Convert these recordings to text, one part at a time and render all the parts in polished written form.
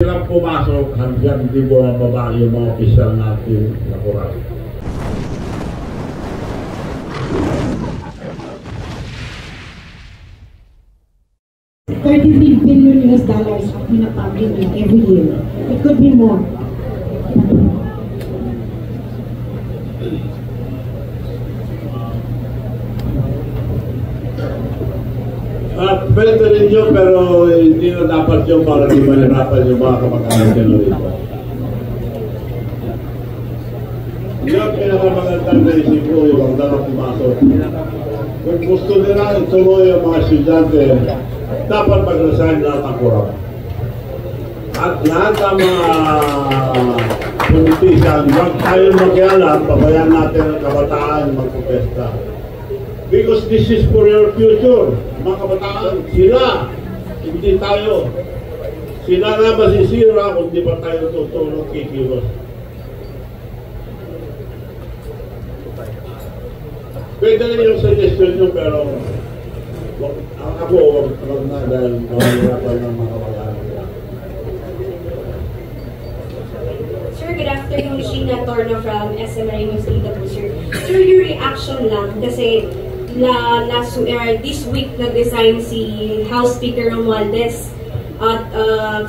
silang pumasok hanggang di bumababa yung mga opisyal natin na kural. $33 billion ang pinapublic niya every year. It could be more. Pwede rin yun, pero hindi na dapat yun para di mahirapan yung mga kamag-anak nyo rito. Yung pinakamagandang naisip ko, yung huwag na pumasok. Kung gusto nila ituloy yung mga estudyante, dapat mag-resign lahat ang kurang. At lahat ng mga politician, huwag tayo mag-ialam, pabayaan natin ang kabataan magpupesta. Because this is for your future. Mga kabataan, sila, hindi tayo. Sila na masisira kung di pa tayo tutulong kikilos. Pwede rin yung suggestion nyo, pero ako, wag na dahil mahirapan ng mga kabataan. Sir, good afternoon. Sheena Torno from SMRA News Data. Sir, your reaction lang kasi this week nag-design si House Speaker Romualdez at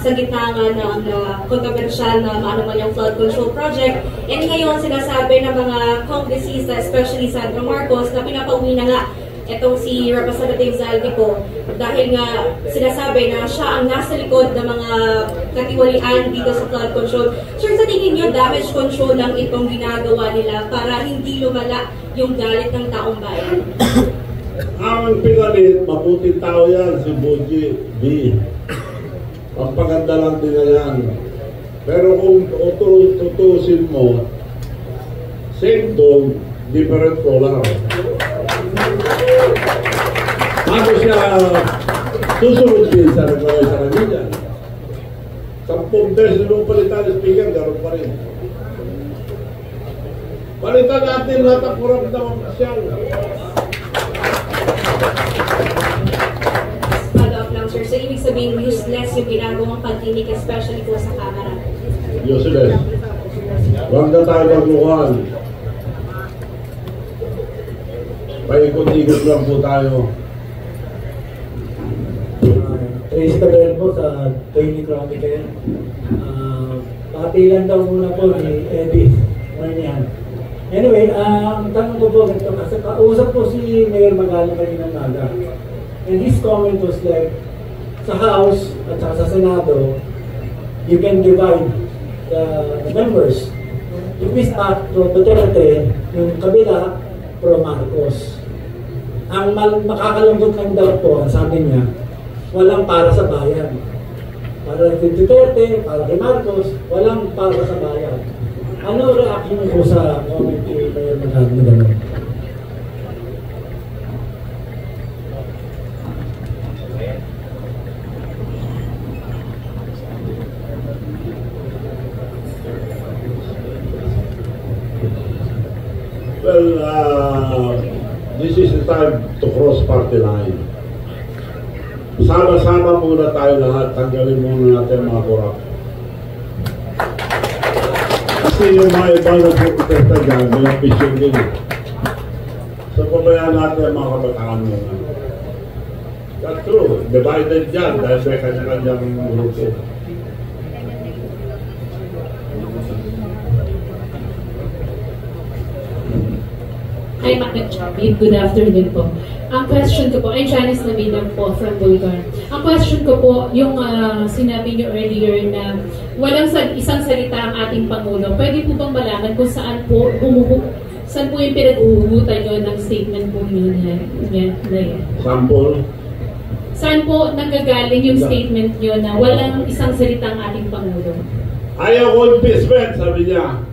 sa gitna nga ng kontrobersyal na yung flood control project. And ngayon sinasabi ng mga kongresista, especially Sandro Marcos, na pinapauwi na nga itong si Representative Zaldico dahil nga sinasabi na siya ang nasa likod ng mga katiwalian dito sa flood control. Sir, sa tingin niyo, damage control lang itong ginagawa nila para hindi lumala yung galit ng taong bayan? Ang pinalit, mabuting tao yan, si Buji B. Ang paganda lang din na yan. Pero kung tutusin mo, same dog, different color. Bago siya susunod din sa nagaway sa kanila. 10 beses nung palitan ng speaker, gano'n pa rin. Palitan natin lahat ang kurang na masyal. Follow-up lang, sir. So, ibig sabihin, useless yung ginagawang pagtinig, especially po sa camera. Useless. Huwag na tayo magluhan. Paikot-ikot lang po tayo. Trace Cabell po sa Daily Chronicle. Patilan daw muna po ni Eddie Marnian. Anyway, ang tanong ko po ganito, kasi kausap po si Mayor Magalang kanina naga. And his comment was like, sa House at sa Senado, you can divide the members. If we start to Duterte, yung kabila, pro Marcos. Ang makakalambot lang daw po, ang sabi niya, walang para sa bayan. Para kay Duterte, para kay Marcos, walang para sa bayan. Ano reaction ko sa comment ni Mayor Magalang na gano'n? Well, this is the time to cross party line. Sama-sama muna tayo lahat, tanggalin muna natin mga korap. Kasi yung mga ibang nagpupunta dyan, may ambition din. So, pabayaan natin mga kabataan muna. That's true. Divided dyan dahil may kanya-kanyang grupo. Hi, Madam Chabi. Good afternoon po. Ang question ko po, ay Janice Namilang po from Bulgar. Ang question ko po, yung sinabi niyo earlier na walang isang salita ang ating Pangulo. Pwede po bang malaman kung saan po saan po yung pinag-uhugutan nyo ng statement po niyo na yan? Sample? Saan po nanggagaling yung statement niyo na walang isang salita ang ating Pangulo? Ayaw ko impeachment, sabi niya.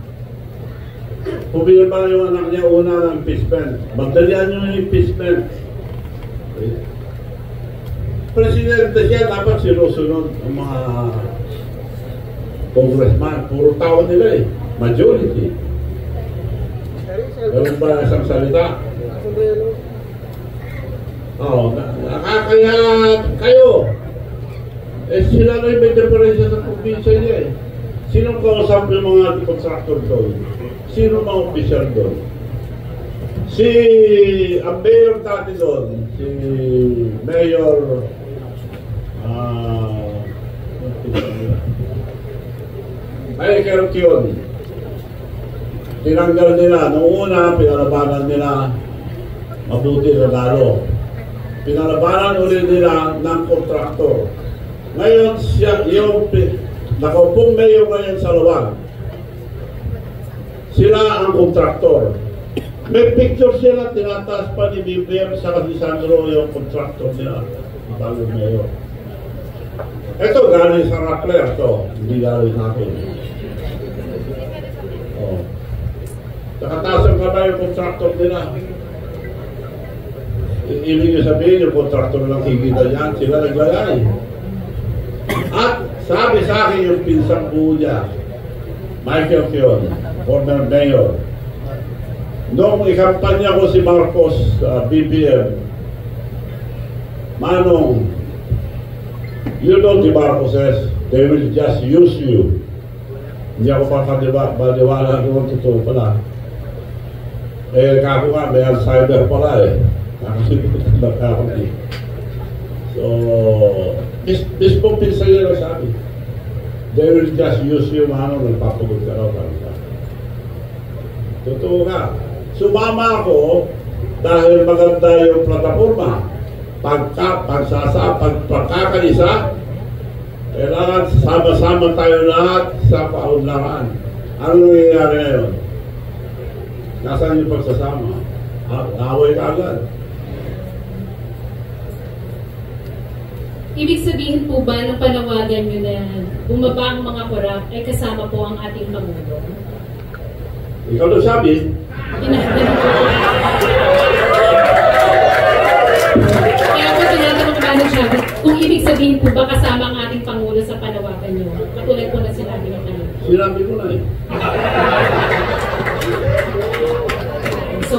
Pumirma yung anak niya una ng impeachment. Magdalian nyo yung impeachment. Presidente siya, dapat sinusunod ang mga congressman. Puro tao nila eh. Majority. Meron ba isang salita? Oo. Nakakaya kayo. Eh sila na yung may diferensya sa probinsya niya. nag-uusap yung mga contractor doon. Sino mga official doon? Ang mayor dati doon, si Mayor Kerkion. Tinanggal nila. Noong una, pinalabanan nila mabuti na lalo. Pinalabanan ulit nila ng kontraktor. Ngayon, yung nakaupong mayor ngayon sa Luwag, sila ang kontraktor. May picture sila, tinataas pa ni BBM sa Lisandro yung kontraktor nila, bagong mayor. Ito, galing sa Rappler to, hindi galing sa akin. Oh. Nakataas ang kamay yung kontraktor nila. Ibig nyo sabihin, yung kontraktor lang kikita yan, sila naglayay. At sabi sa akin yung pinsang buo niya, Michael Fion, former mayor. Noong ikampanya ko si Marcos sa BBM, Manong, you know the Marcoses, they will just use you. Hindi ako baliwala kung totoo pala. Eh, kako nga, may Alzheimer pala eh. Nakasimutan na ako eh. So, mismo pinsan nila sabi, they will just use you, Manong, nagpapagod ka raw. Totoo nga. Sumama ako dahil maganda yung plataforma. Pagkakaisa, kailangan sama-sama tayo lahat sa paunlaran. Ano nangyayari ngayon? Nasaan yung pagsasama? Away ka agad. Ibig sabihin po ba ng panawagan nyo na bumaba ang mga korap ay kasama po ang ating Pangulo? Ikaw na sabi. Kaya po tinatanong ba ng sabi, kung ibig sabihin po ba kasama ang ating Pangulo sa panawagan nyo? Katulad po na sinabi ng kanina. Sinabi ko na eh. So,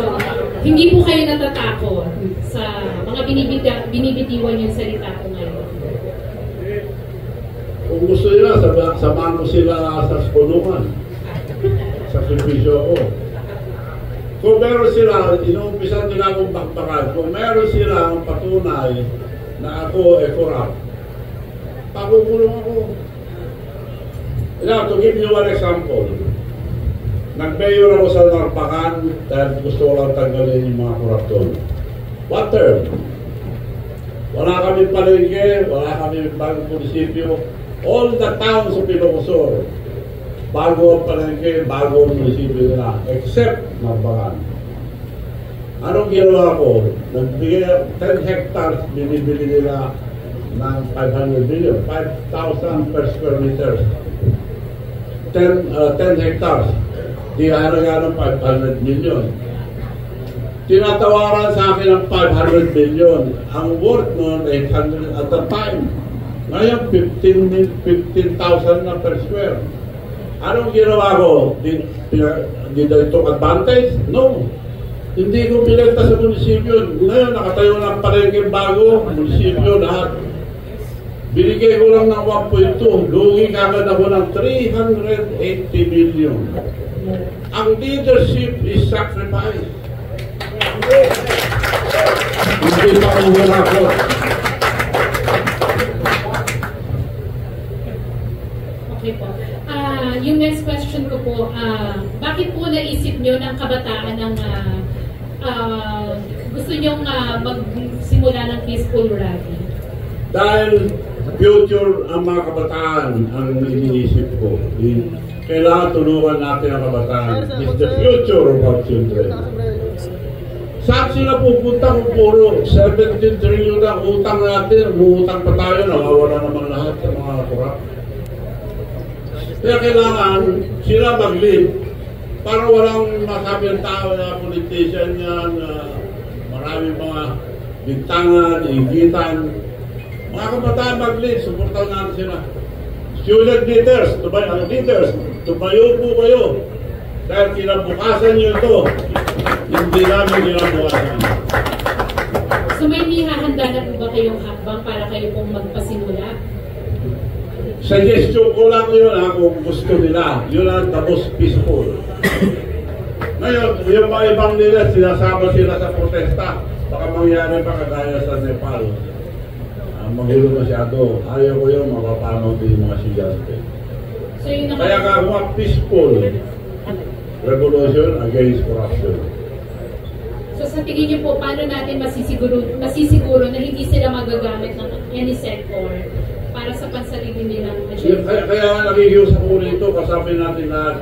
hindi po kayo natatakot sa mga binibitiwan yung salita ko ngayon. Kung gusto nila, samahan ko sila sa kulungan. Sa servisyo ko. Kung meron sila, inuumpisan nila akong bakbakan. Kung meron sila ang patunay na ako ay corrupt, pakukulong ako. Now, to give you one example, nag-mayor ako sa Narpakan dahil gusto ko lang tanggalin yung mga korupton. What term? Wala kami palengke, wala kami bagong munisipyo. All the towns of Ilocosur, bago ang palengke, bago ang munisipyo nila, except Narpakan. Anong ginawa ko? Nagbigay 10 hectares, binibili nila ng 500 million, 5,000 per square meters. 10 hectares. Di halaga ng 500 million. Tinatawaran sa akin ng 500 million. Ang worth noon, 800 at the time. Ngayon, 15,000 na per square. Anong ginawa ko? Did I took advantage? No. Hindi ko pinagta sa munisipyo. Ngayon, nakatayo ng palengke bago, munisipyo, lahat. Binigay ko lang ng 1.2. Lugi kagad ako ng 380 million. Ang leadership is sacrifice. Hindi pa ang wala ko. Okay po. Yung next question ko po, bakit po naisip nyo ng kabataan ng gusto nyong magsimula ng peaceful rally? Dahil future ang mga kabataan ang iniisip ko. Kailangan tulungan natin ang kabataan. It's the future of our children. Saan sila pupunta kung puro 17 trillion ang utang natin? Umutang pa tayo, nawawala naman lahat sa mga kurap. Kaya kailangan sila mag-lead para walang masabi ang tao na politician yan, maraming mga bintangan, ingitan. Mga kabataan mag-lead, supportan natin sila. Student leaders, tumayo po kayo. Dahil kinabukasan nyo ito, hindi namin kinabukasan. So may nihahanda na po ba kayong hakbang para kayo pong magpasimula? Suggestion ko lang yun kung gusto nila. Yun ang the most peaceful. Ngayon, yung mga ibang nila, sinasama sila sa protesta. Baka mangyari pa kagaya sa Nepal. Magulo masyado. Ayaw ko yung mapapanaw din yung mga estudyante. So, Kaya kagawa peaceful revolution against corruption. So sa tingin niyo po, paano natin masisiguro na hindi sila magagamit ng any sector para sa pansarili nilang agenda? Kaya nga nakikiusap ko rito, kasabi natin lahat,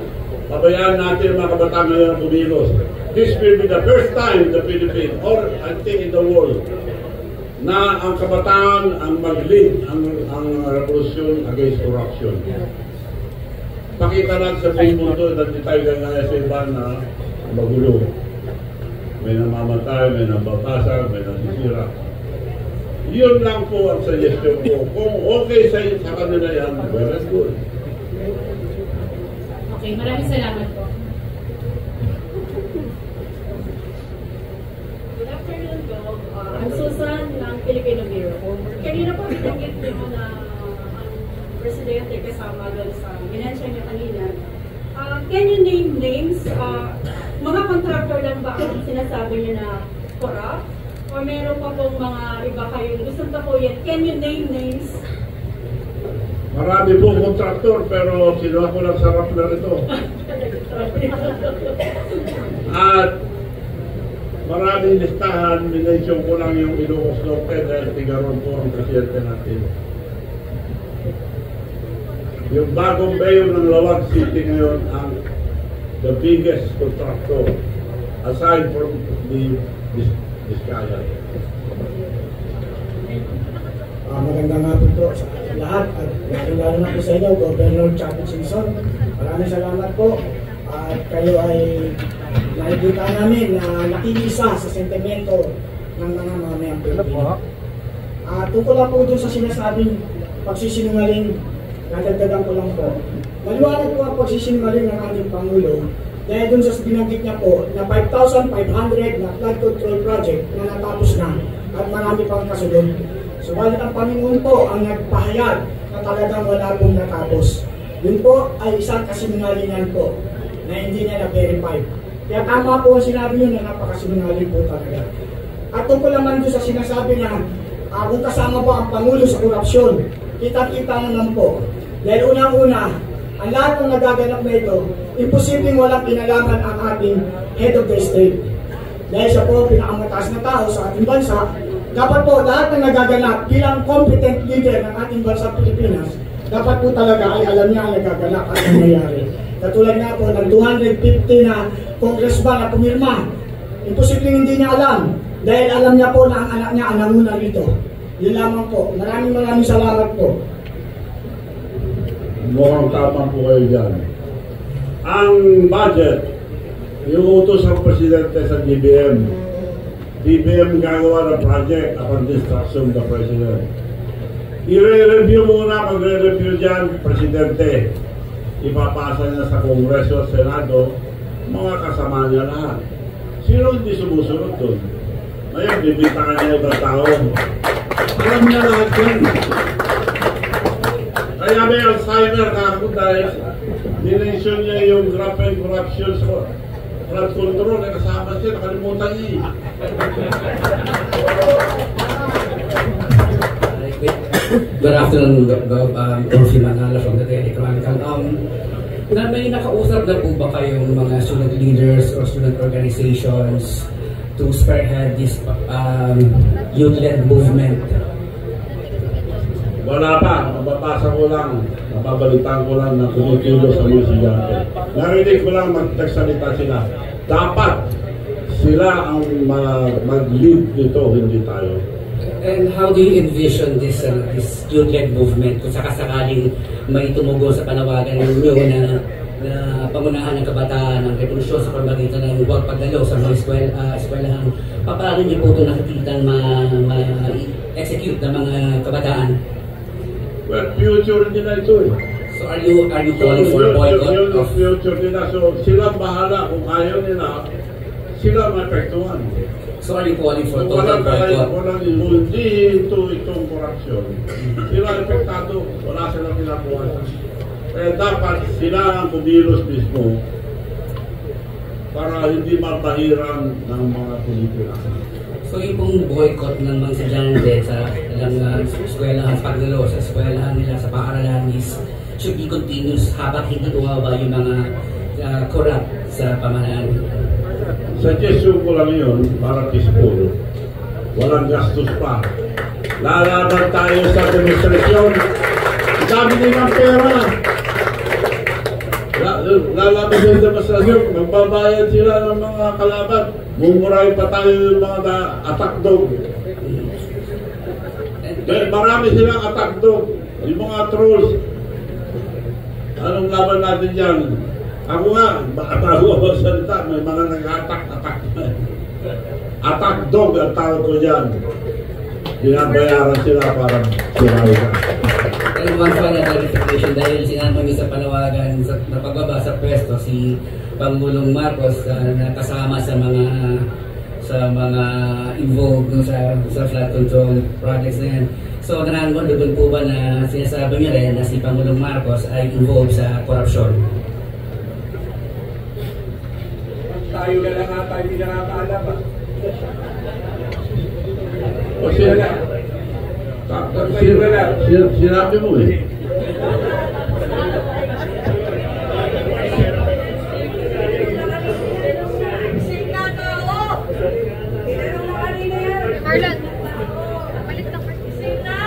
pabayaan natin mga kabataan ngayon ang kumilos. This will be the first time in the Philippines, or I think in the world, na ang kabataan ang mag-lead ang revolution against corruption. Pakita natin sa buong mundo na di tayo gagaya sa iba na magulo. May namamatay, may nababasag, may nasisira. Yun lang po ang suggestion ko. Kung okay sa kanila yan, well and good. Okay, maraming salamat po. Good afternoon po. I'm Susan ng Filipino Bureau. Kanina po binanggit niyo na ang presidente kasama doon sa minensyon niyo kanina. Can you name names? Mga contractor lang ba ang sinasabi niyo na corrupt? O meron pa pong mga iba kayong gusto pa po yan? Can you name names? Marami pong kontraktor, pero sinuha ko lang sa Rappler ito. At maraming listahan, minensyon ko lang yung Ilocos Norte dahil Tigaron po ang presidente natin. Yung bagong mayor ng Lawag City ngayon ang the biggest contractor aside from the Vizcaya. Magandang hapon po sa lahat at lalo na po sa inyo, Governor Chapit Singson. Maraming salamat po at kayo ay nakikita namin na nakikisa sa sentimento ng mga mamayang Pilipino. Tungkol lang po doon sa sinasabing pagsisinungaling, nadagdagan ko lang po. Maliwanag po ang pagsisinungaling ng ating Pangulo dahil doon sa binanggit niya po na 5,500 na flood control project na natapos na at marami pang kasunod. Subalit ang Panginoon po ang nagpahayag na talagang wala pong natapos. Yun po ay isang kasinungalingan po na hindi niya na-verify. Kaya tama po ang sinabi niyo na napakasinungaling po talaga. At tungkol naman doon sa sinasabi niya, kung kasama po ang Pangulo sa korupsyon, kita-kita naman po. Dahil unang-una, ang lahat ng nagaganap na ito, imposibleng walang kinalaman ang ating head of the state. Dahil siya po pinakamataas na tao sa ating bansa, dapat po lahat ng nagaganap bilang competent leader ng ating bansa Pilipinas, dapat po talaga ay alam niya ang nagaganap at ang nangyayari. Katulad nga po ng 250 na congressman na pumirma, imposibleng hindi niya alam dahil alam niya po na ang anak niya ang nanguna rito. Yun lamang po. Maraming salamat po. Mukhang tama po kayo dyan. Ang budget, yung utos ng presidente sa DBM, DBM gagawa ng project upon instruction of the president. I-review muna, magre-review dyan, presidente. Ipapasa niya sa Kongreso at Senado, mga kasama niya lahat. Sino hindi sumusunod doon? Ngayon, bibitakan niya ibang tao. Alam niya lahat yan. Kaya may Alzheimer kako dahil dinensyon niya yung graft and corruption sa flood control. Kasama siya, nakalimutan niya. Good afternoon, Dorothy Manala from the Daily Chronicle. Na may nakausap na po ba kayong mga student leaders or student organizations to spearhead this youth-led movement? Wala pa, mababasa ko lang, mababalitaan ko lang na kumikilo sa mga estudyante. Narinig ko lang magtagsalita sila. Dapat sila ang mag-lead nito, hindi tayo. And how do you envision this youth-led movement kung sakasakaling may tumugo sa panawagan ninyo na pangunahan ng kabataan ng revolusyon sa pamagitan ng huwag pagdalo sa mga eskwelahan? Paano niyo po ito nakikita ma-execute ng mga kabataan? Well, future nila ito eh. So are you calling for boycott of future nila? So sila bahala kung ayaw nila, sila maapektuhan. So are you calling for Kung total boycott? walang hindi itong korupsyon, sila epektado, wala silang ginagawa. Kaya dapat sila ang kumilos mismo para hindi mapahiran ng mga Pilipinas. So yung pong boycott ng mga estudyante sa eskwelahan, pagdalo sa eskwelahan nila, sa paaralan is should be continuous habang hindi tumawa yung mga corrupt sa pamahalaan. Suggestion ko lang yun para peaceful. Walang gastos pa. Lalaban tayo sa demonstrasyon. Dami nilang pera. Lalaban sa demonstrasyon. Magbabayad sila ng mga kalaban. Mumurahin pa tayo yung mga attack dog. Marami silang attack dog. Yung mga trolls. Anong laban natin dyan? Ako nga, baka ako salita, may mga nag-attack. Attack dog ang tawag ko dyan. Binabayaran sila para sinawi ka. And one final clarification, dahil sinama niyo sa panawagan na pagbaba sa pwesto si Pangulong Marcos na kasama sa mga involved sa flood control projects na yan. So nararamdaman po ba na sinasabi niyo rin na si Pangulong Marcos ay involved sa korupsyon? Tayo na lang ata, hindi nakakaalam ba? O sinabi mo eh.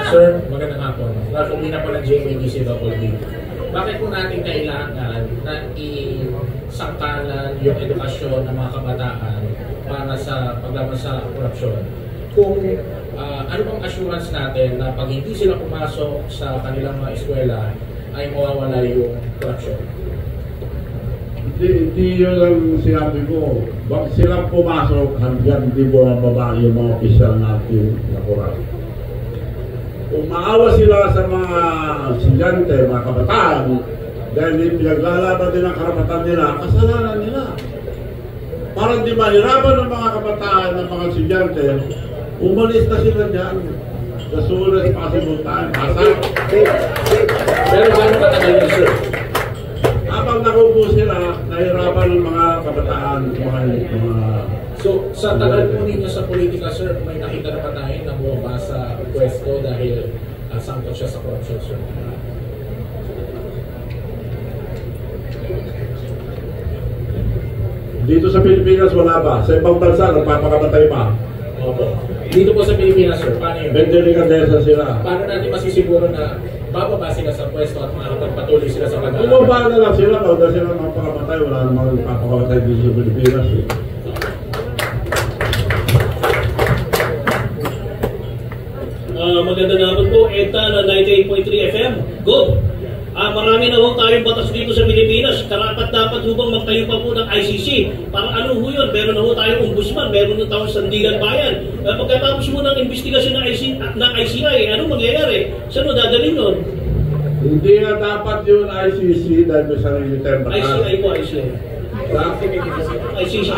Sir, magandang hapon. Hindi na po ng JMDCWD. Bakit po natin kailangan na isangkalan yung edukasyon ng mga kabataan para sa paglaban sa korupsyon? Kung ano bang assurance natin na pag hindi sila pumasok sa kanilang mga eskwela ay mawawala yung korupsyon? Hindi yun ang sinabi ko. Bakit silang pumasok hanggang hindi bumababa yung mga opisyal natin na korupsyon? Kung maawa sila sa mga estudyante, mga kabataan, dahil pinaglalaban din ang karapatan nila, kasalanan nila. Para di mahirapan ng mga kabataan ng mga estudyante, umalis na sila dyan. The soonest possible time. Pero paano katagal yun, sir? Habang nakupo sila, nahirapan ng mga kabataan, mga So, sa tagal po ninyo sa politika, sir, may nakita na ba tayo na bumaba sa pwesto dahil sangkot siya sa corruption, sir? Dito sa Pilipinas, wala ba? Sa ibang bansa, nagpapakamatay pa. Opo. Dito po sa Pilipinas, sir, paano yun? Bendelicadesa sila. Paano natin masisiguro na bababa sila sa pwesto at makakapagpatuloy sila sa pag-aaral? Bumaba na lang sila, huwag na sila mapakamatay. Wala namang nagpapakamatay dito sa Pilipinas. Magandang hapon po, ETA na 98.3 FM. Good! Marami na ho tayong batas dito sa Pilipinas. Karapat dapat ho bang magtayo pa po ng ICC? Para ano ho yun? Meron na ho tayong ombudsman, meron na tayong sandigan bayan. Pagkatapos mo ng investigasyon ng ICI, anong mangyayari? Saan mo dadalhin yun? Hindi na dapat yun ICC dahil may sarili tayong batas. ICI po, ICI. ICC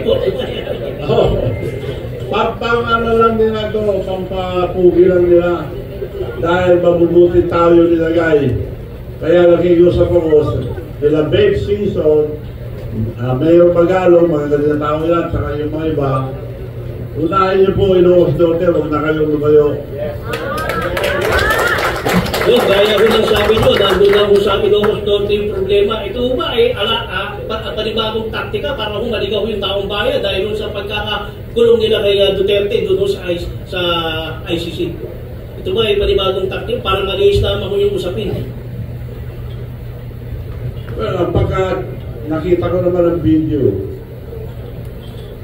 po. Pampangano lang nila ito, pampapugi lang nila dahil mabubuti tayo nilagay. Kaya nakikiusap ako nila Babe Season, Mayor Magalong, mga ganyan tao yan, saka yung mga iba. Unahin niyo po, Ilocos Norte, huwag na kayong lumayo. Yung gaya ko ng sabi nyo, nandun na ho sa Ilocos Norte yung problema. Ito ba panibagong taktika para kung maligaw yung taong bayan dahil sa pagkakakulong nila kay Duterte doon sa ICC. Ito ba panibagong taktika para maliis lamang ko yung usapin? Well, pagka nakita ko naman ang video,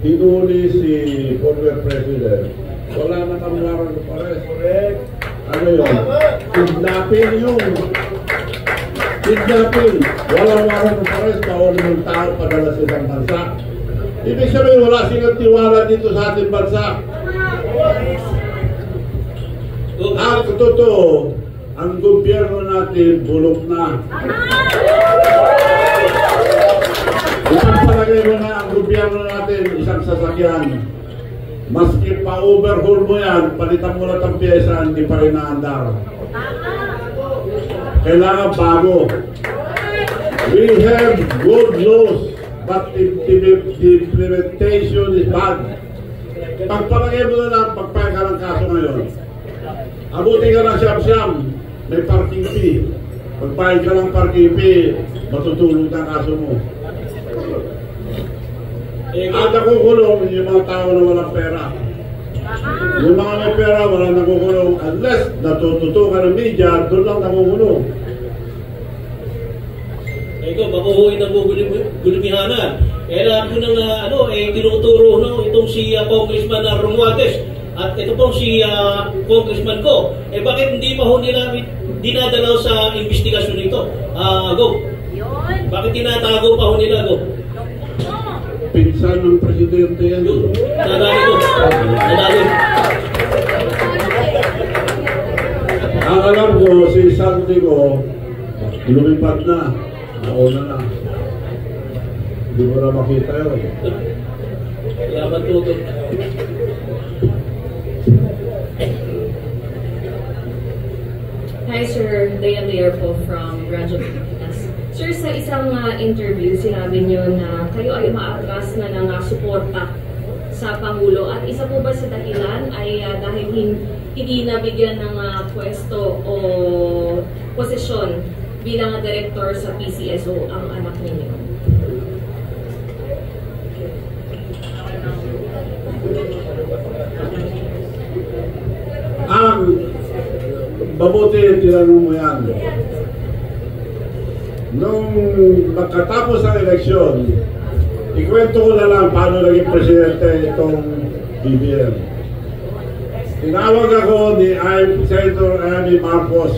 hinuli si former president, wala namang warrant of arrest. Correct. Ano yun? Kidnapping yun. Kidnapping. Walang warrant of arrest, bawal ng tao padala sa isang bansa. Ibig sabihin, wala silang tiwala dito sa ating bansa. Ang totoo, ang gobyerno natin bulok na. Pagpalagay mo na ang gobyerno natin, isang sasakyan. Maski pa-overhaul mo yan, palitan mo na ang pyesa, hindi pa rin naandar. Kailangan bago. We have good laws, but the implementation is bad. Pagpalagay mo na lang, pagpahal ka ng kaso ngayon. Abuti ka ng siyam-siyam, may parking fee. Pagpahal ka ng parking fee, matutulog na kaso mo. At nakukulong yung mga tao na walang pera. Yung mga may pera, walang nakukulong. Unless natututukan ng media, doon lang nakukulong. Ikaw, makuhuin ang gulimihanan. Kaya ko nang tinuturo itong si Congressman Romualdez at ito pong si Congressman ko. Bakit hindi pa ho nila dinadalaw sa investigasyon nito? Go. Bakit tinatago pa ho nila? Go. Pinsan ng presidente yan. Nadali ko. Nadali. Ang alam ko, si Santiago, lumipad na. Nauna na. Hindi mo na makita yun. Salamat po. Hi Sir, Dayan Lear po from Radyo Pilipinas. Sir, sa isang interview, sinabi niyo na kayo ay maatras na ng suporta sa Pangulo. At isa po ba sa dahilan ay dahil hindi nabigyan ng pwesto o posisyon bilang director sa PCSO ang anak ninyo? Mabuti tinanong mo yan. Nung magkatapos ng eleksyon, ikwento ko na lang paano naging presidente itong BBM. Tinawag ako ni Senator Amy Marcos,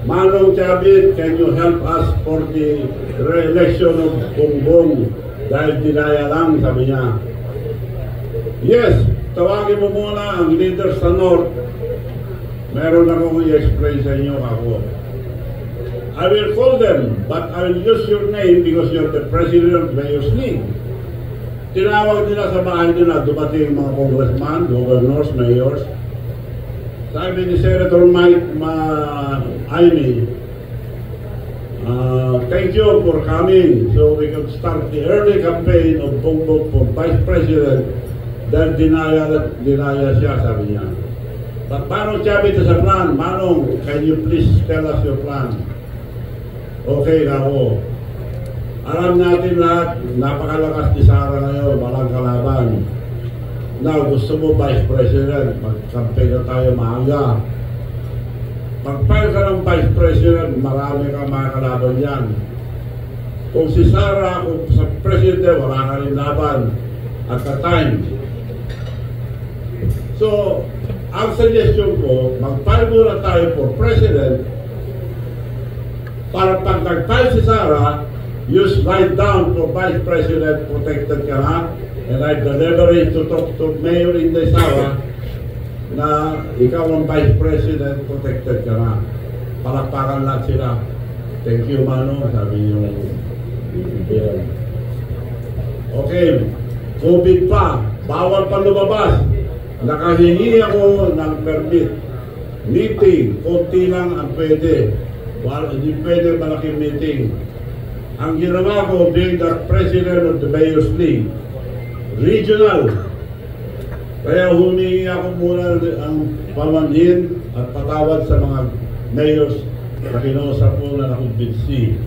Manong Chavit, can you help us for the re-election of Bongbong? Dahil dinaya lang, sabi niya. Yes, tawagin mo muna ang leader sa North. Meron akong i-explain sa inyo ako. I will call them, but I will use your name because you're the president of Mayor's League. Tinawag nila sa bahay nila, dumating mga congressman, governors, mayors. Sabi ni Senator Mike Aimee, thank you for coming so we can start the early campaign of Bongbong for Vice President. Dahil dinaya siya, sabi niya. But paano sabi ito sa plan? Manong, can you please tell us your plan? Okay na ako. Alam natin lahat, napakalakas ni Sara ngayon, walang kalaban. Now, gusto mo Vice President, mag-campaign na tayo maaga. Pag-file ka ng Vice President, marami kang mga kalaban yan. Kung si Sara, kung sa President, wala ka rin laban at the time. So, ang suggestion ko, mag-file muna tayo for President para pag nag-file si Sara, use write down for Vice President, protected ka na, and I deliver it to talk to Mayor Inday Sara na ikaw ang Vice President, protected ka na. Palakpakan lahat sila. Thank you, Mano, sabi yung okay, COVID pa, bawal pa lumabas. Nakahingi ako ng permit. Meeting, konti lang ang pwede. Hindi pwede malaking meeting. Ang ginawa ko, being the president of the Mayor's League, regional. Kaya humingi ako muna ang pamanhin at patawad sa mga mayors na kinausap ko na nakumbinsi.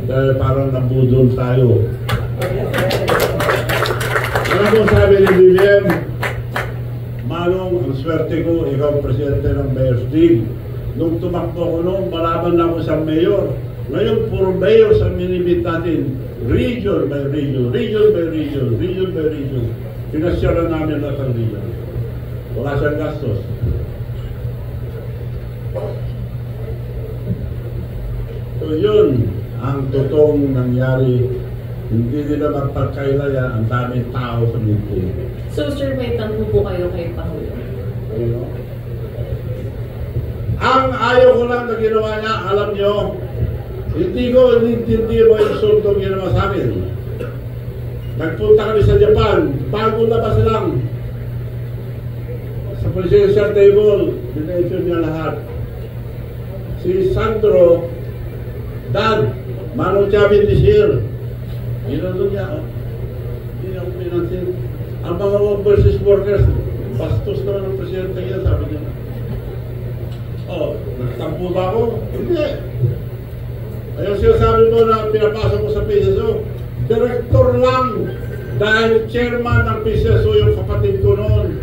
Dahil parang nabudol tayo. Ano po sabi ni BBM? Manong, ang swerte ko, ikaw presidente ng Mayor's League. Nung tumakbo ko noon, malaban na ako sa mayor. Ngayon, puro mayor sa minibit natin. Region by region, region by region, region by region. Pinasyaran namin lahat ang region. Wala siyang gastos. So yun, ang totoong nangyari. Hindi nila magpagkailaya, ang daming tao sa meeting. So sir, may tanong po kayo kay Pangulo? Ang ayaw ko lang na ginawa niya, alam nyo, hindi ko inintindi mo yung insultong ginawa sa akin. Nagpunta kami sa Japan, bagong labas lang. Sa presidential table, dination niya lahat. Si Sandro, Dad, Mano Chavez this year. Ginano niya, hindi ako pinansin. Ang mga overseas workers, bastos naman ng presidente niya, sabi niya. Oh, nagtampo ba ako? Hindi. Ayun sinasabi mo na pinapasok ko sa PCSO, director lang. Dahil chairman ng PCSO yung kapatid ko noon.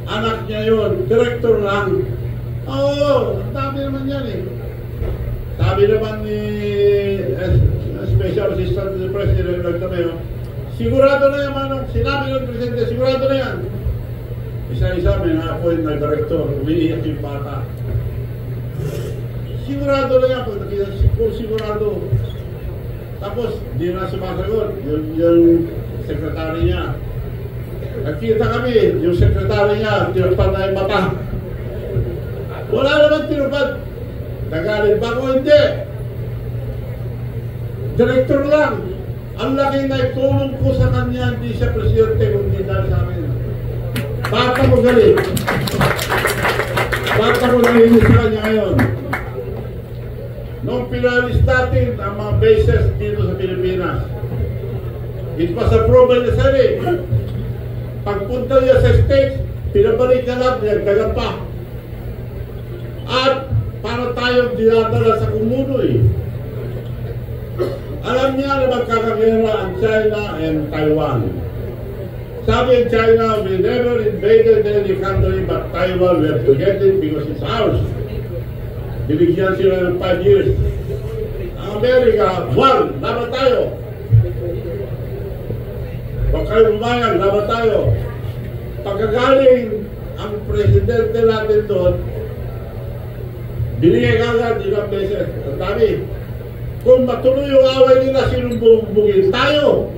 Anak niya yun, director lang. Oo, ang dami naman yan eh. Sabi naman ni Special Assistant to the President Nagtameo, sigurado na yan, Manong. Sinabi ng Presidente, sigurado na yan. Isa-isa may na-appoint na director, umiiyak yung bata. Sigurado na yan, sigurado. Tapos, di na sumasagot, yung sekretary niya. Nagkita kami, yung sekretary niya, tinupad na yung mata. Wala naman tinupad. Nagalit ba ko? Hindi. Director lang. Ang laki na itulong ko sa kanya, hindi siya presidente, kundi dahil sa amin. Bata ko galit. Bata ko nanginis sa kanya ngayon. Nung pinalis natin ang mga bases dito sa Pilipinas, it was approved by the Senate. Pagpunta niya sa States, pinabalik na lang, nagdagan pa. At para tayong dinadala sa kumunoy. Alam niya na magkakagera ang China and Taiwan. Sabi ng China, we never invaded any country but Taiwan, we have to get it because it's ours. Binigyan sila ng 5 years. Ang Amerika, 1, laban tayo. Huwag kayo bumayang, laban tayo. Pagkagaling ang presidente natin doon, binigay agad ilang beses. Ang dami. Kung matuloy yung away nila, sinong bubugin? Tayo.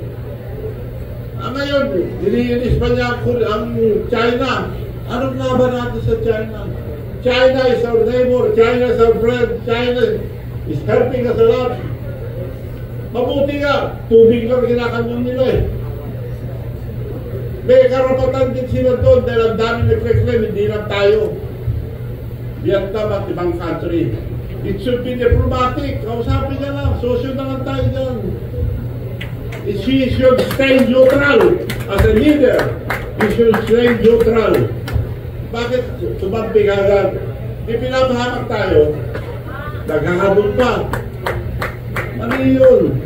Ngayon, diniinis pa niya ang China. Anong laban natin sa China? China is our neighbor, China is our friend, China is helping us a lot. Mabuti nga, tubig lang kinakanyang nila eh. May karapatan din sila doon dahil ang dami nag-reclaim, hindi lang tayo. Vietnam at ibang country. It should be diplomatic. Kausapin niya lang. Sosyo na lang tayo dyan. She should stay neutral as a leader. She should stay neutral. Bakit tumamping agad? Ipinapahamak tayo. Naghahabol pa. Mali yun.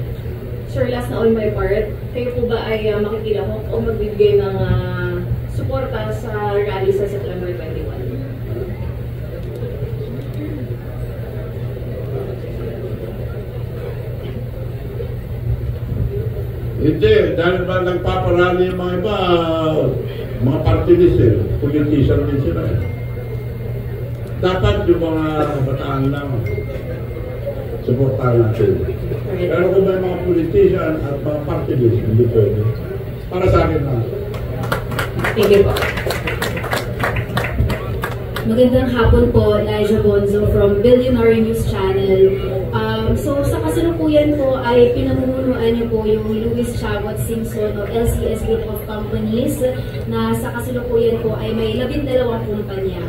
Sir, last na on my part. Kayo po ba ay makikilahok o magbibigay ng suporta sa rally sa September 21? Hindi, dahil ba nagpaparali yung mga iba, mga party list eh, politician din sila eh. Dapat yung mga bataan lang, supportahan natin. Pero kung may mga politician at mga party list, hindi pwede. Para sa akin lang. Thank you po. Magandang hapon po, Elijah Bonzo from Billionaire News Channel. So sa kasalukuyan po ay pinamumunuan niyo po yung Louis Chabot Simpson of LCS Group of Companies na sa kasalukuyan po ay may 12 kumpanya.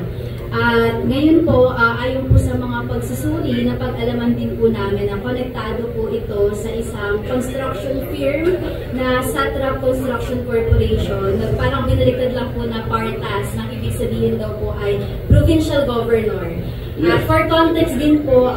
At ngayon po, ayon po sa mga pagsusuri na pag-alaman din po namin na konektado po ito sa isang construction firm na Satrap Construction Corporation na parang binaliktad lang po na partas na ibig sabihin daw po ay provincial governor. For context din po,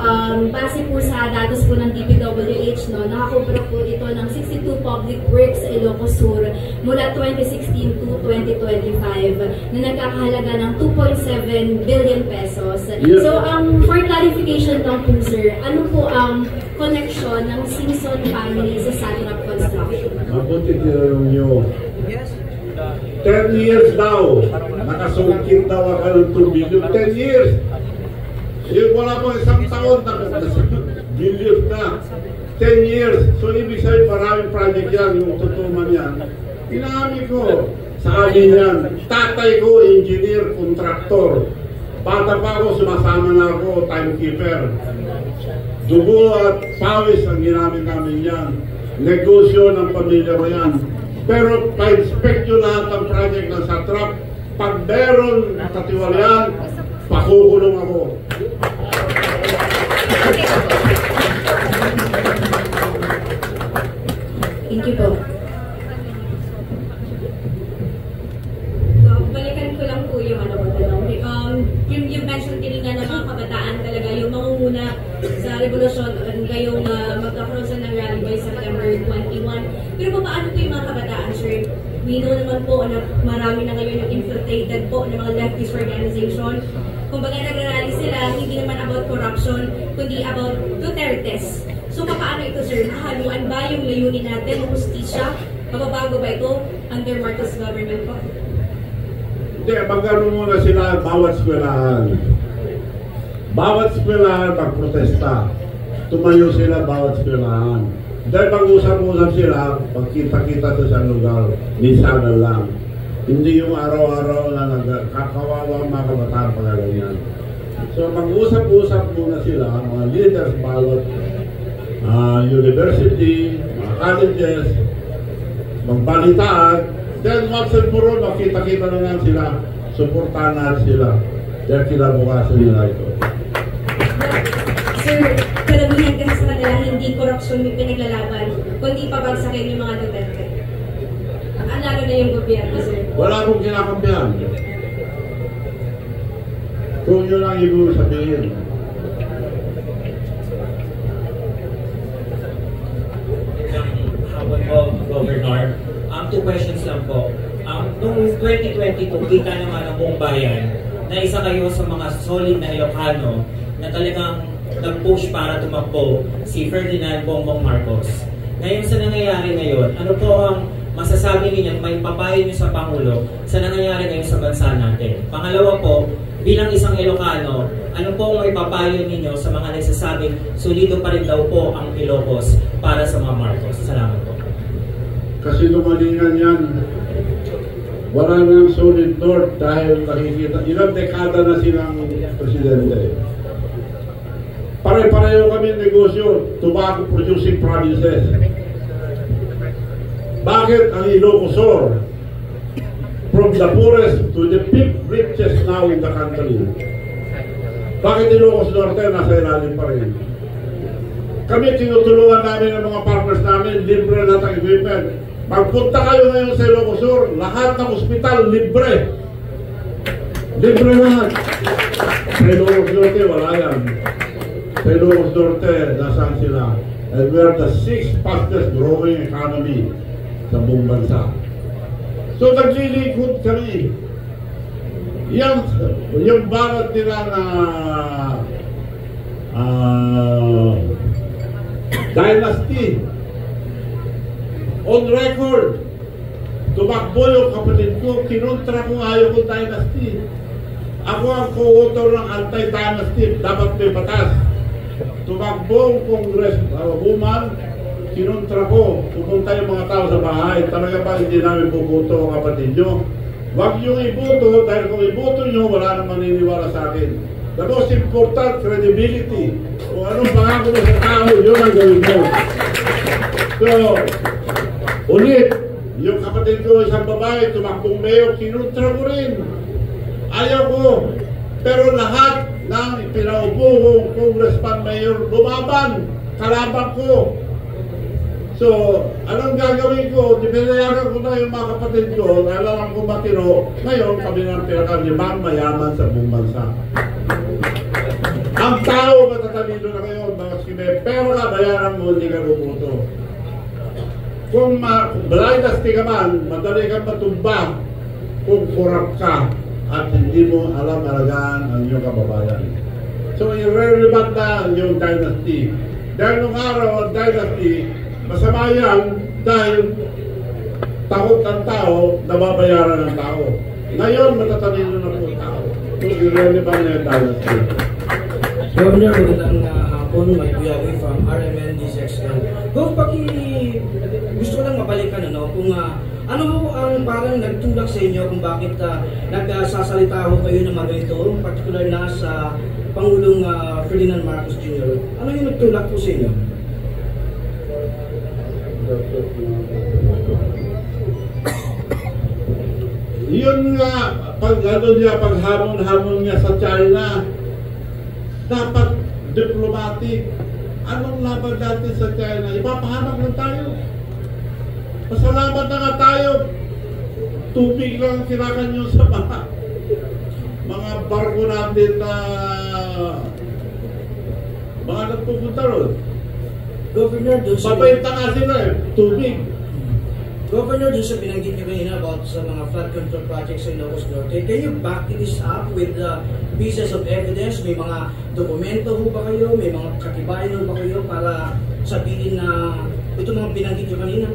base po sa datos po ng DPWH, no, nakakubra po ito ng 62 public works sa Ilocos Sur mula 2016 to 2025 na nagkakahalaga ng 2.7 billion pesos. Yeah. So, for clarification lang po, sir, ano po ang connection ng Simpson family sa Satrap Construction? Mabuti nyo. 10 years daw. Nakasungkit daw ako ng 2 billion. 10 years. Wala po isang taon na billion na. 10 years. So, ibig sabihin maraming project yan, yung tutuman yan. Inaami ko. Sa amin yan. Tatay ko, engineer, contractor. Bata pa ako, sumasama na ako, timekeeper. Dugo at pawis ang ginamit namin yan. negosyo ng pamilya mo yan. Pero pa-inspect nyo lahat ng project ng satrap. Pag meron katiwalian, pakukulong ako. Thank you po. Balikan ko lang po yung yung mention kanina ng mga kabataan talaga, yung mangunguna sa revolusyon, ngayong magkakaroon sa ng rally by September 21. Pero paano po yung mga kabataan, sir? We know naman po na marami na ngayon yung infiltrated po ng mga leftist organization. Kung baga nag-rally sila, hindi naman about corruption, kundi about Dutertes. So paano ito, sir? Mahaluan ba yung layunin natin ng justisya? Mababago ba ito under Marcos government po? Hindi, magano muna sila bawat eskwelahan. Bawat eskwelahan magprotesta. Tumayo sila bawat eskwelahan. Dahil pag-usap-usap sila, pagkita-kita sa isang lugar, minsan lang. Hindi yung araw-araw na nagkakawawa mga kabataan pagkaganyan. So mag-usap-usap muna sila, mga leaders bawat university, mga colleges, magbalitaan. Then once and for all, makita-kita na nga sila, supportahan natin sila. Dahil kinabukasan nila ito. Sir, kalabihan kasi sa kanila, hindi korupsyon yung pinaglalaban, kundi pabagsakin yung mga Duterte. Lalo na yung gobyerno, sir. Wala akong kinakampihan. Kung yun lang ibig sabihin. Habang po, Governor, 2 questions lang po. Noong 2022, kita naman ang buong bayan na isa kayo sa mga solid na Ilocano na talagang nag-push para tumakbo si Ferdinand Bongbong Marcos. Ngayon sa nangyayari ngayon, ano po ang masasabi ninyo, may papayo niyo sa Pangulo sa nangyayari ngayon sa bansa natin? Pangalawa po, bilang isang Ilocano, ano po ang may papayo ninyo sa mga nagsasabing solido pa rin daw po ang Ilocos para sa mga Marcos? Salamat po. Kasi lumalingan yan. Wala nang solid north dahil nakikita. Ilang dekada na silang presidente. Pare-pareho kami negosyo, tobacco producing provinces. Bakit ang Ilocosur, from the poorest to the fifth richest now in the country, bakit Ilocos Norte nasa ilalim pa rin? Kami tinutulungan namin ang mga partners namin, libre lahat ang equipment. Magpunta kayo ngayon sa Ilocosur, lahat ng ospital libre. Libre lahat. Sa Ilocos Norte, wala yan. Sa Ilocos Norte, nasaan sila? And we are the 6th fastest growing economy sa buong bansa. So naglilikod kami. Yung barat nila na dynasty, on record, tumakbo yung kapatid ko, kinontra ko ayaw ko dynasty. Ako ang co-author ng anti-dynasty, dapat may batas. Tumakbo ang congresswoman, kinontra ko, pupunta yung mga tao sa bahay, talaga ba hindi namin bubuto ang kapatid nyo? Huwag yung ibuto, dahil kung ibuto nyo, wala nang maniniwala sa akin. The most important, credibility. Kung anong pangako mo sa tao, yun ang gawin mo. So, ulit, yung kapatid ko, isang babae, tumakbong mayor, kinontra ko rin. Ayaw ko. Pero lahat ng pinaupo kong congressman mayor, lumaban, kalaban ko. So, anong gagawin ko? Dipinayagan ko na yung mga kapatid ko, nalalang ko matiro. Ngayon, kami ng pinakalimang mayaman sa buong bansa. Ang tao matatalino na kayo, mga skime, pero bayaran mo, hindi ka bubuto. Kung dynasty ka man, madali kang matumba kung corrupt ka at hindi mo alam alagaan ang iyong kababayan. So, irrelevant na yung dynasty. Dahil nung araw, ang dynasty, masama yan dahil takot ng tao, nababayaran ng tao. Ngayon, matatalino na po tao. So, irrelevant na yung dynasty. Governor, magandang hapon, may Kuyawi from RMN DZXL. Kung gusto ko lang mabalikan, kung ano ang parang nagtulak sa inyo kung bakit nagsasalita ho kayo ng mga ganito, particular na sa Pangulong Ferdinand Marcos Jr. Ano yung nagtulak po sa inyo? Yun nga, paghamon niya sa China, dapat diplomatic. Anong laban natin sa China? Ipapahamak lang tayo. Pasalamat na nga tayo. Tubig lang sirakan nyo sa mga barko natin na mga nagpupunta ron. Governor, Papaita nga sila tubig. Governor, dun sa binanggit niyo kanina about sa mga flood control projects sa Ilocos Norte, can you back this up with pieces of evidence? May mga dokumento ho ba kayo? May mga katibayan ho ba kayo para sabihin na ito mga binanggit niyo kanina?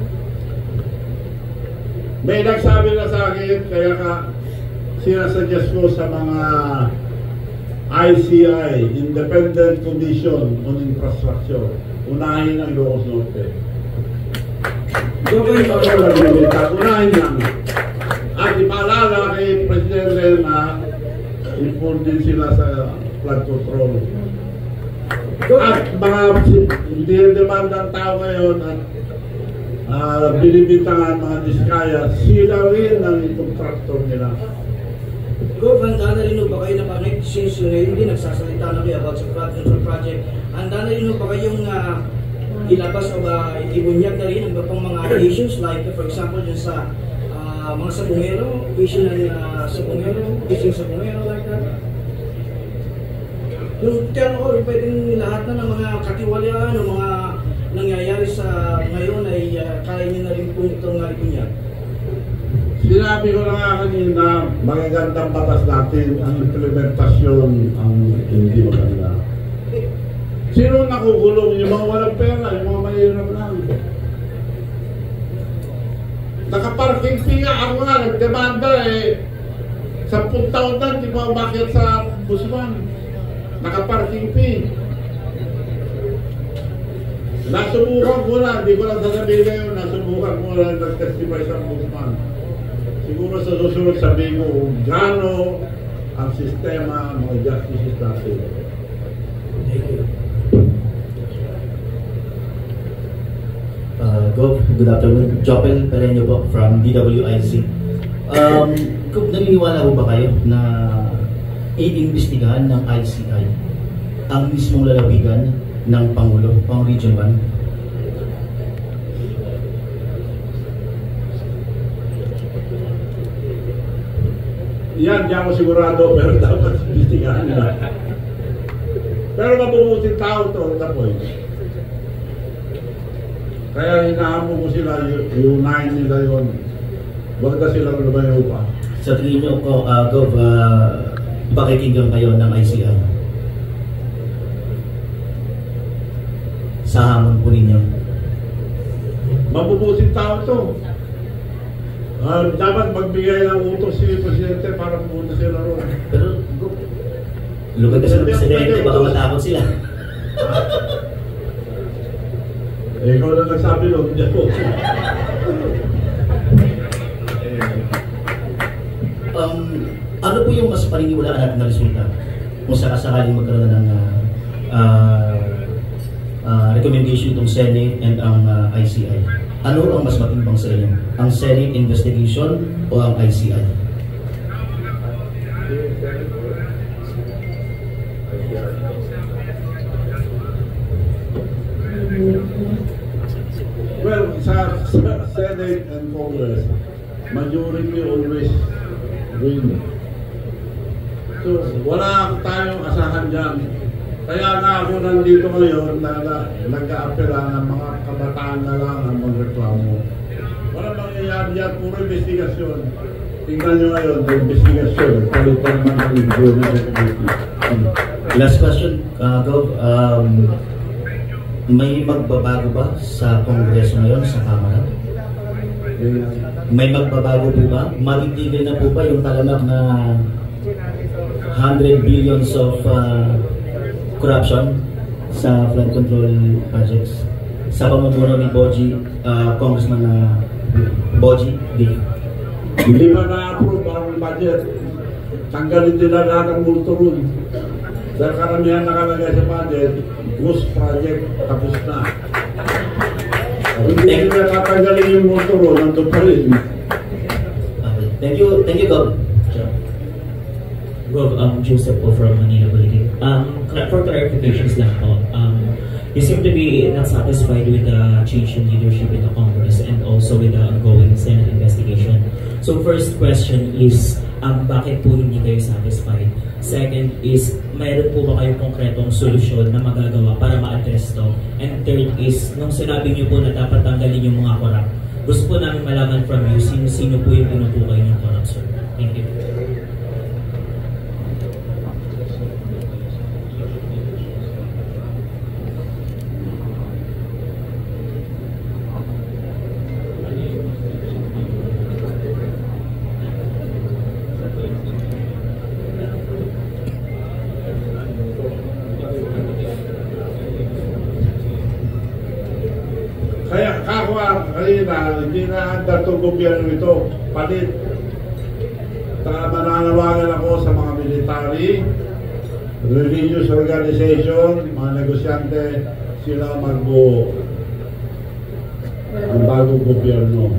May nagsabi na sa akin, kaya ka sinasuggest ko sa mga ICI, Independent Commission on Infrastructure, unahin ang Ilocos Norte. Unahin lang. At ipaalala kay Presidente na informed din sila sa flood control. At mga dinidemanda ang tao ngayon at binibintangan mga diskaya, sila rin ang contractor nila. Gov, handa na rin ba kayo na parang since hindi nagsasalita na kayo about sa flood control project, handa na rin ba kayong ilabas o ibunyag na rin ang pang mga issues like for example dun sa mga sabungero, issue ng sabungero, fishing sabungero like that? Yung tiyano ko, pwedeng lahat na ng mga katiwalaan o mga nangyayari sa ngayon ay kaya nyo na rin po itong ibunyag. Sinabi ko na nga kanina, magagandang batas natin, ang implementasyon ang hindi maganda. Sino nakukulong? Yung mga walang pera, yung mga mahirap lang. Nakaparking fee nga, ako nga, nagdemanda 10 taon na, di ba umakyat sa Busman? Nakaparking fee. Nasubukan ko na, hindi ko lang sasabihin ngayon, nasubukan ko na nag-testify sa Busman. Siguro sa susunod sabihin ko kung gano ang sistema, mga justice natin. Thank you. Gov, good afternoon. Jopel Pereño po from DWIC. Kung naniniwala po ba kayo na iimbestigahan ng ICI ang mismong lalawigan ng Pangulo, pang Region 1? Yan, di ako sigurado, pero dapat imbestigahan nila. Pero mabubuting tao to, Tapoy. Kaya hinahamon ko sila, unahin nila yun. Huwag na silang lumayo pa. Sa tingin nyo, Gov, pakikinggan kayo ng ICI? Sa hamon po ninyo? Mabubuting tao to. Dapat magbigay ng utos si Presidente para pumunta sila ron. Pero, lugar kasi ng Presidente, baka matakot sila. Ikaw na nagsabi nun, hindi ako. Ano po yung mas paniniwalaan natin na resulta kung sakasakaling magkaroon ng recommendation itong Senate and ang ICI? Ano ang mas matimbang sa inyo? Ang Senate investigation o ang ICI? Well, sa Senate and Congress, majority always win. So, wala tayong asahan dyan. Kaya nga ako nandito ngayon na nag-aapela ng mga kabataan na lang ang magreklamo. Wala mangyayari yan, puro investigasyon. Tingnan nyo ngayon, the investigation. Palitan naman ang investigasyon. Last question, Gov. May magbabago ba sa Kongreso ngayon, sa Kamara? May magbabago po ba? Matitigil na po ba yung talamak na 100 billions of corruption sa flood control projects sa pamumuno ni Boji, Congressman Boji Dick? Hindi pa na-approve ang budget. Tanggalin din na lahat ang multo ron. Dahil karamihan nakalagay sa budget, ghost project, tapos na. Hindi na tatanggalin yung motor, nandun pa rin. Thank you, Gov. Gov, Joseph po from Manila Bulletin. For clarifications lang po, you seem to be not satisfied with the change in leadership in the Congress and also with the ongoing Senate investigation. So first question is, bakit po hindi kayo satisfied? Second is, mayroon po ba kayong konkretong solusyon na magagawa para ma-address to? And third is, nung sinabi niyo po na dapat tanggalin yung mga corrupt, gusto po namin malaman from you, sino po yung tinutukoy ng corrupt, sir? Thank you. Kaya kanina, hindi na handa itong gobyerno ito. Palit. Mananawagan ako sa mga military, religious organization, mga negosyante, sila magbuo ang bagong gobyerno.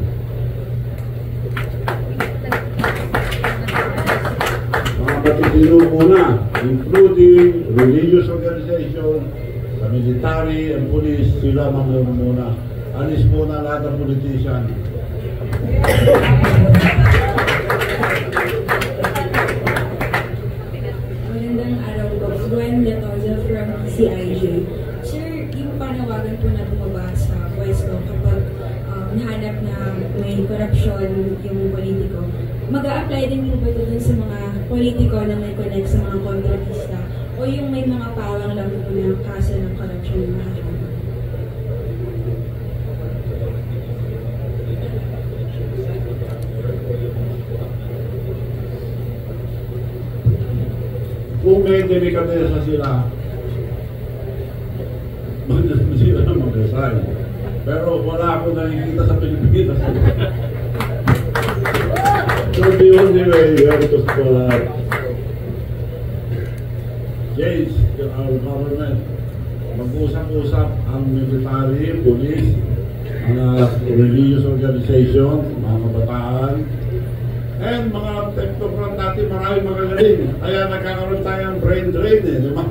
Mga patitino muna, including religious organization, sa military and police, sila muna. Alis muna lahat ng politician. Magandang araw po. Gwen Latoza from CIJ. Sir, yung panawagan po na bumaba sa West Law kapag nahanap na may korupsyon yung politiko, mag-a-apply din po ba ito dun sa mga politiko na may connect sa mga kontratista o yung may mga pawang lang po na kaso ng korupsyon yung mahal? Kung may delikatesa sila, sila mag-resign. Pero wala akong nakikita sa Pilipinas. So the only way we have to change our government. Mag-usap-usap ang military, police, mga religious organization, mga kabataan, and mga technocrat natin, maraming magagaling. Kaya nagkakaroon tayong brain drain di ba?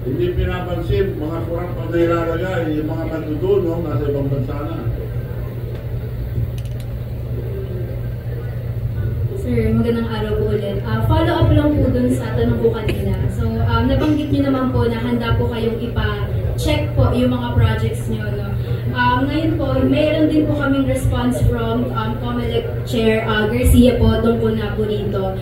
Hindi pinapansin, mga kurang pa na ilalagay, yung mga matutulong nasa ibang bansa na. Sir, magandang araw po ulit. Follow up lang po dun sa tanong ko kanina. So, nabanggit niyo naman po na handa po kayong ipa-check po yung mga projects niyo, no? Ngayon po, mayroon din po kaming response from COMELEC Chair Garcia po tungkol na po rito.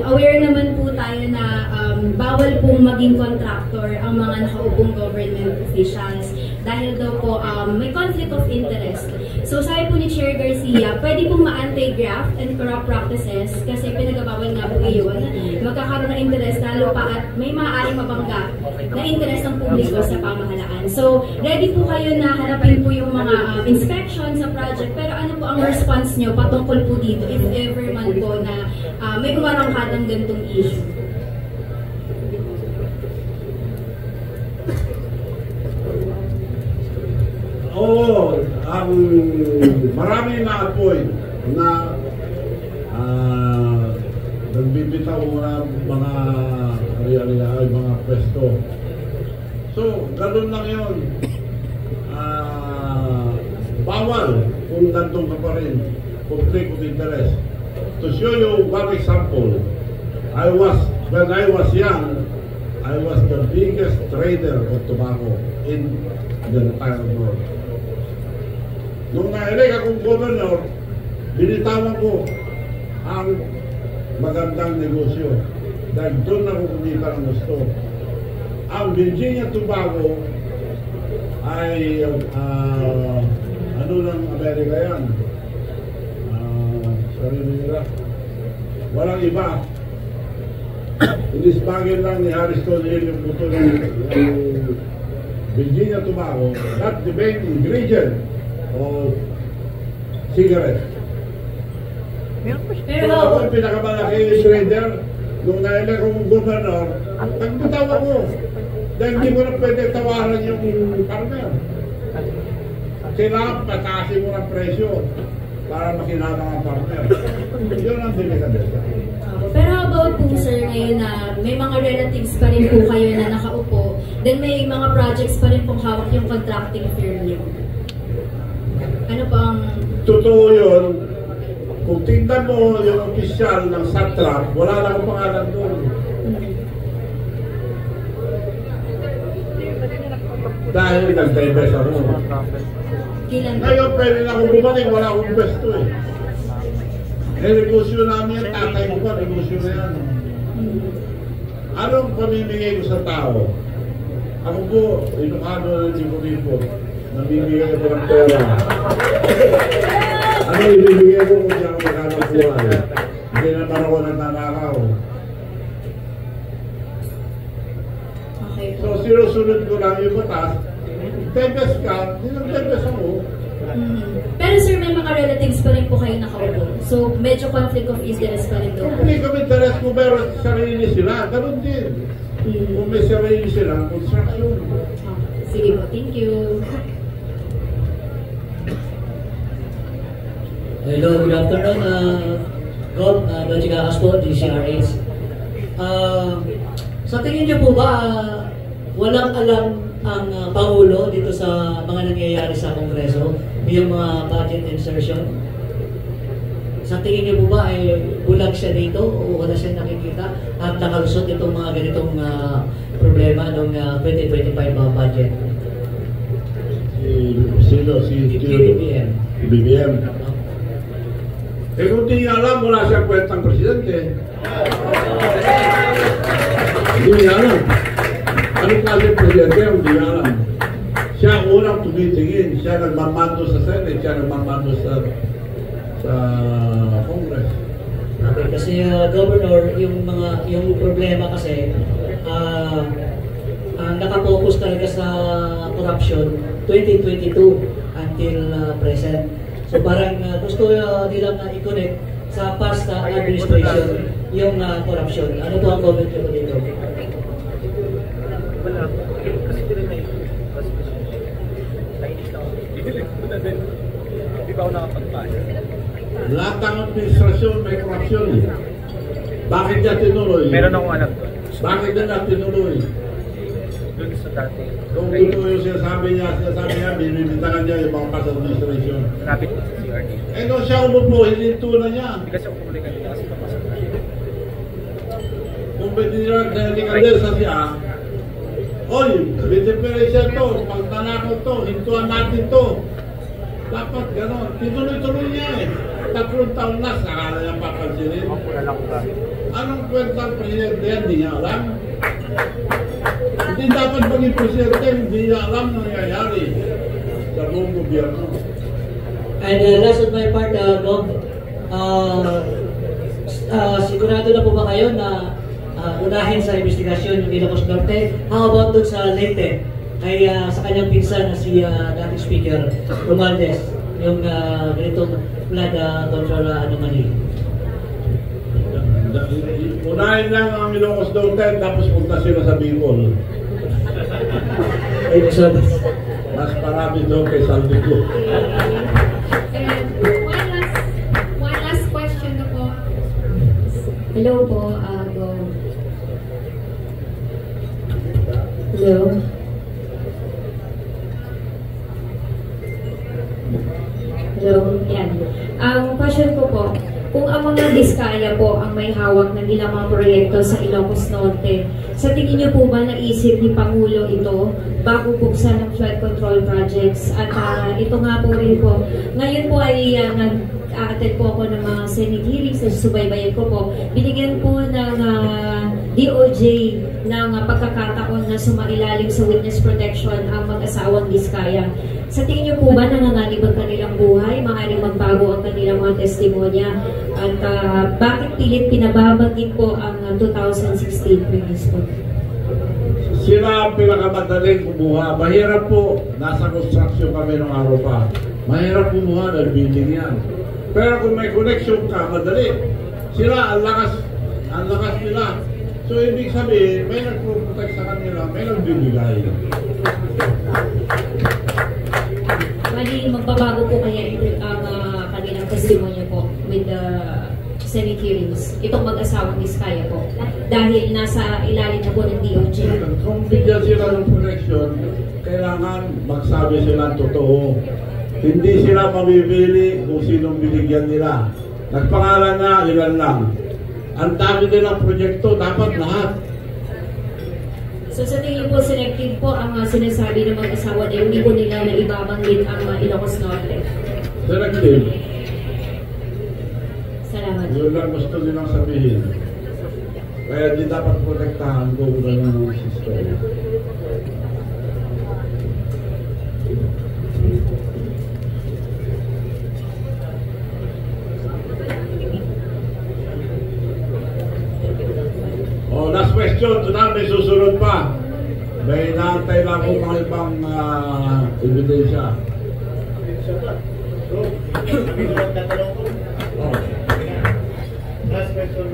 Aware naman po tayo na bawal pong maging contractor ang mga nakaupong government officials dahil daw po may conflict of interest. So sabi po ni Chair Garcia, pwede pong ma-anti-graft and corrupt practices kasi pinagabawal nga po iyon. Magkakaroon ng interest lalo pa at may maaaring mabangga na interest ng publiko sa pamahalaan. So ready po kayo na harapin po yung mga inspection sa project, pero ano po ang response nyo patungkol po dito if ever man po na may umarangkadang ganitong issue? Oo, marami na-appoint na nagbibitaw mga mga pwesto. So, ganun lang yun. Bawal kung nandun ka pa rin. Conflict of interest. To show you one example, when I was young, I was the biggest trader of tobacco in the entire world. Nung na-elect akong governor, binitawan ko ang magandang negosyo dahil doon ako kumita ng gusto. Ang Virginia Tobacco ay ano ng Amerika yan? Sarili nila. Walang iba. Inisbagin lang ni Ariston Hill yung buto ng Virginia Tobacco, not the main ingredient of cigarette. So ako yung pinakamalaki trader, nung na-elect akong governor, nagbitawa ko. Dahil hindi mo na pwede tawaran yung farmer. Kailangan pataasin mo ng presyo para makinabang ang partner. Yun ang delikadesa. Pero how about po sir ngayon na may mga relatives pa rin po kayo na nakaupo, then may mga projects pa rin pong hawak yung contracting firm niyo. Ano po ang... Totoo yun. Kung tingnan mo yung opisyal ng SATRAP, wala na akong pangalan doon. Dahil nag-divest ako. Ngayon pwede na akong bumalik, wala akong pwesto eh. Negosyo namin yan, tatay mo pa, negosyo na yan. Anong pamimigay ko sa tao? Ako po, Ilocano na tipo-tipo, namimigay ko ng pera. Ano ibibigay ko kung siya ako maghanap buhay? Hindi naman ako nananakaw. So, sinusunod ko lang yung batas. Tempest ka, hindi lang tempest ako. Pero sir, may mga relatives pa rin po kayo nakaupo. So, medyo conflict of interest pa rin doon. Conflict of interest mo, pero sarili sila. Ganun din. Kung may sarili sila, construction. Sige po, thank you. Hello, good afternoon. Rob, Doji Kakas po, DCRH. Sa tingin niyo po ba, walang alam ang Pangulo dito sa mga nangyayari sa Kongreso, yung mga budget insertion? Sa tingin niyo po ba ay bulag siya dito o wala siya nakikita at nakalusot itong mga ganitong problema ng 2025 budget? Si BBM. BBM. Eh kung di niya alam, wala siyang kwentang presidente. Hindi niya alam. Anong klase presidente ang hindi niya alam? Siya ang unang tumitingin. Siya nagmamando sa Senate. Siya nagmamando sa Congress. Okay, kasi Governor, yung problema kasi nakapokus talaga sa corruption 2022 until present. So parang gusto nilang i-connect sa past administration yung corruption. Ano po ang comment nyo dito? Wala. Kasi din may di ba ako nakapagpahit? Lahat ng administrasyon may korupsyon. Bakit niya tinuloy? Meron akong anak doon. Bakit niya tinuloy? Doon sa dati. Kung totoo yung sinasabi niya, binibitangan niya yung mga past administration. Malapit na sa CRD. Eh no, siya umupo, hininto na niya. Hindi kasi ako kumuli kanina kasi papasok na siya. Kung delikadesa siya, oy, vice-presidente to, pagtanakaw to, hintuan natin to. Dapat gano'n. Tinuloy-tuloy niya eh. 3 taon na, saka na niya papansinin. Anong kwentang presidente yan? Hindi niya alam. Hindi dapat maging presidente, hindi niya alam na nangyayari sa buong gobyerno. And last on my part, Rob, sigurado na po ba kayo na unahin sa investigasyon yung Ilocos Norte? How about dun sa Leyte? Ay sa kanyang pinsan na si dating Speaker Romualdez, yung ganitong flood control anomaly. Unahin lang ang Ilocos Norte, tapos punta sila sa Bicol. Mas marami doon kay Saldico. One last question na po. Hello po, Hello? Hello? Yan. Ang question ko po, kung ang mga diskaya po ang may hawak ng ilang mga proyekto sa Ilocos Norte, sa tingin niyo po ba naisip ni Pangulo ito bago buksan ng flood control projects? At ito nga po rin po, ngayon po ay nag-a-attend po ako ng mga Senate hearings na subaybayan ko po. Binigyan po ng DOJ ng pagkakataon na sumailalim sa witness protection ang mag-asawang diskaya. Sa tingin niyo po ba nanganganib ang kanilang buhay? Maaaring magbago ang kanilang mga testimonya? At bakit pilit pinababanggit po ang 2016 previous po? Sila ang pinakamadaling kumuha. Mahirap po. Nasa construction kami ng araw pa. Mahirap kumuha dahil building yan. Pero kung may connection ka, madali. Sila, ang lakas nila. So, ibig sabihin, may nagpo-protect sa kanila, may nagbibigay. Bali, Senate hearings, itong mag-asawang Diskaya po, dahil nasa ilalim na po ng DOJ. Kung bigyan sila ng protection, kailangan magsabi sila ng totoo. Hindi sila mamimili kung sinong binigyan nila. Nagpangalan na, ilan lang. Ang dami nilang proyekto, dapat lahat. So sa tingin po, selective po ang sinasabi ng mag-asawa na hindi po nila na ibabanggit ang Ilocos Norte. Selective. Salamat. Yun lang gusto nilang sabihin. Kaya di dapat protektahan kung gano'n ng system. Oh, last question. Tuna, may susunod pa. May naantay lang kung mga ibang ebidensya. Last question.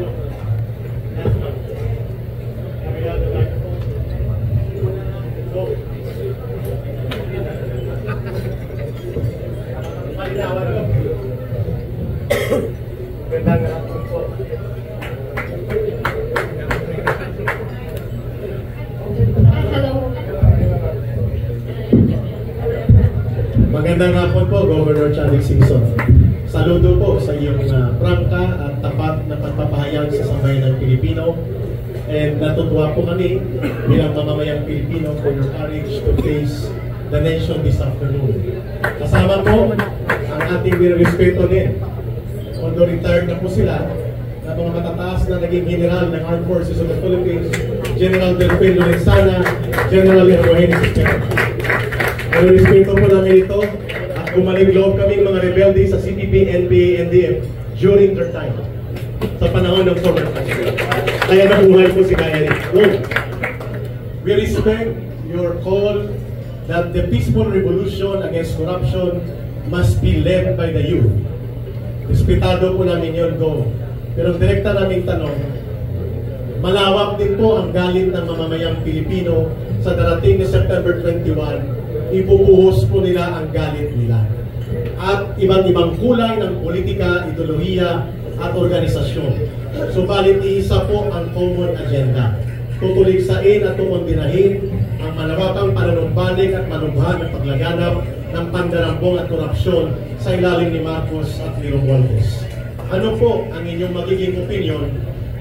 Magandang hapon po, Governor Channing Singson. Saludo po sa iyong prangka at tapat na pagpapahayag sa sambayan ng Pilipino. And natutuwa po kami bilang mamamayang Pilipino for your courage to face the nation this afternoon. Kasama po ang ating nirespeto din. Although retired na po sila, na mga matataas na naging general ng Armed Forces of the Philippines, General Delfin Lorenzana, General Eugenio Espejo. Nirespeto po namin ito at gumaling loob kaming mga rebelde sa CPP, NPA, NDF during their time sa panahon ng former president. Kaya nabuhay po si Gaya Rin. We respect your call that the peaceful revolution against corruption must be led by the youth. Respetado po namin yun, Go. Pero direkta naming tanong, malawak din po ang galit ng mamamayang Pilipino sa darating na September 21, ipupuhos po nila ang galit nila. At iba't ibang kulay ng politika, ideolohiya at organisasyon. Subalit iisa po ang common agenda. Tutuligsain at tukondinahin ang malawakang panunumbalik at manubhan ng paglaganap ng pandarambong at korupsyon sa ilalim ni Marcos at ni Romualdez. Ano po ang inyong magiging opinion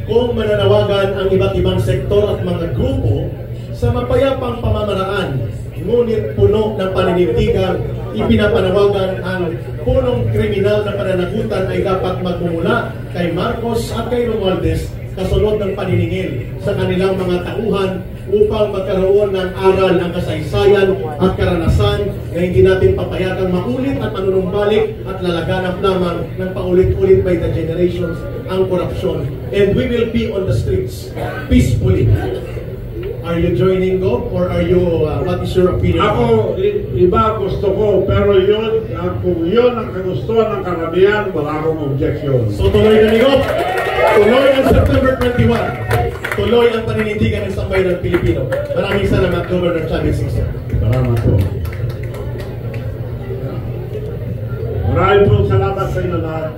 kung mananawagan ang iba't ibang sektor at mga grupo sa mapayapang pamamaraan, ngunit puno ng paninindigan, ipinapanawagan ang punong kriminal na pananagutan ay dapat magmumula kay Marcos at kay Romualdez kasunod ng paniningil sa kanilang mga tauhan upang magkaroon ng aral ng kasaysayan at karanasan na hindi natin papayagang maulit at manunumbalik at lalaganap lamang ng paulit-ulit by the generations ang korupsyon. And we will be on the streets peacefully. Are you joining, Gob? Or are you, what is your opinion? Ako, iba gusto ko, pero yun, kung yun ang kagustuhan ng karamihan, wala akong objection. So tuloy na ni Gob. Tuloy ang September 21. Tuloy ang paninindigan ng sambayan ng Pilipino. Maraming salamat, Governor Channing Singson. Salamat po. Maraming po salamat sa inyo lahat.